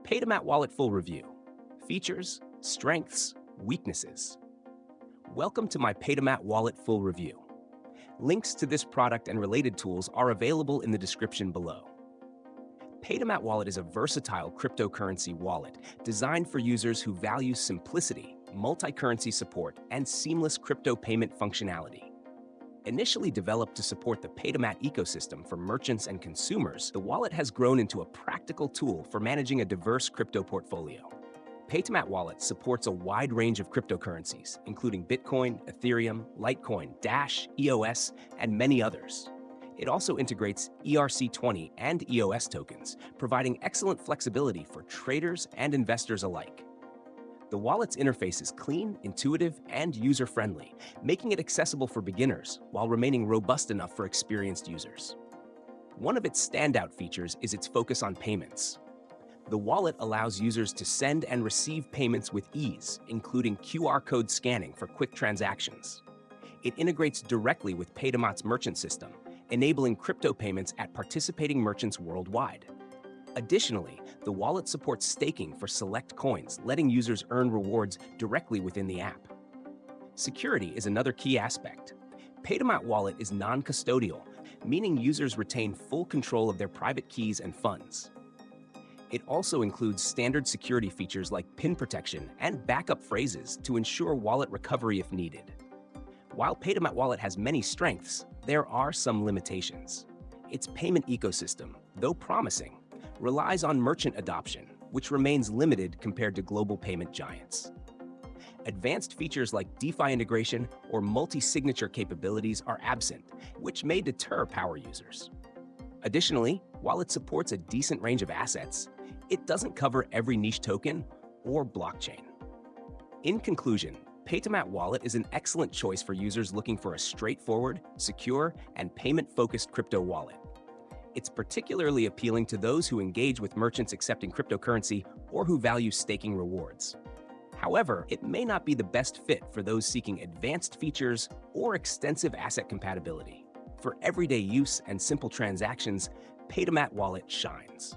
Paytomat Wallet Full Review. Features, Strengths, Weaknesses. Welcome to my Paytomat Wallet Full Review. Links to this product and related tools are available in the description below. Paytomat Wallet is a versatile cryptocurrency wallet designed for users who value simplicity, multi-currency support, and seamless crypto payment functionality. Initially developed to support the Paytomat ecosystem for merchants and consumers, the wallet has grown into a practical tool for managing a diverse crypto portfolio. Paytomat Wallet supports a wide range of cryptocurrencies, including Bitcoin, Ethereum, Litecoin, Dash, EOS, and many others. It also integrates ERC20 and EOS tokens, providing excellent flexibility for traders and investors alike. The wallet's interface is clean, intuitive, and user-friendly, making it accessible for beginners while remaining robust enough for experienced users. One of its standout features is its focus on payments. The wallet allows users to send and receive payments with ease, including QR code scanning for quick transactions. It integrates directly with Paytomat's merchant system, enabling crypto payments at participating merchants worldwide. Additionally, the wallet supports staking for select coins, letting users earn rewards directly within the app. Security is another key aspect. Paytomat Wallet is non-custodial, meaning users retain full control of their private keys and funds. It also includes standard security features like PIN protection and backup phrases to ensure wallet recovery if needed. While Paytomat Wallet has many strengths, there are some limitations. Its payment ecosystem, though promising, relies on merchant adoption, which remains limited compared to global payment giants. Advanced features like DeFi integration or multi-signature capabilities are absent, which may deter power users. Additionally, while it supports a decent range of assets, it doesn't cover every niche token or blockchain. In conclusion, Paytomat Wallet is an excellent choice for users looking for a straightforward, secure, and payment-focused crypto wallet. It's particularly appealing to those who engage with merchants accepting cryptocurrency or who value staking rewards. However, it may not be the best fit for those seeking advanced features or extensive asset compatibility. For everyday use and simple transactions, Paytomat Wallet shines.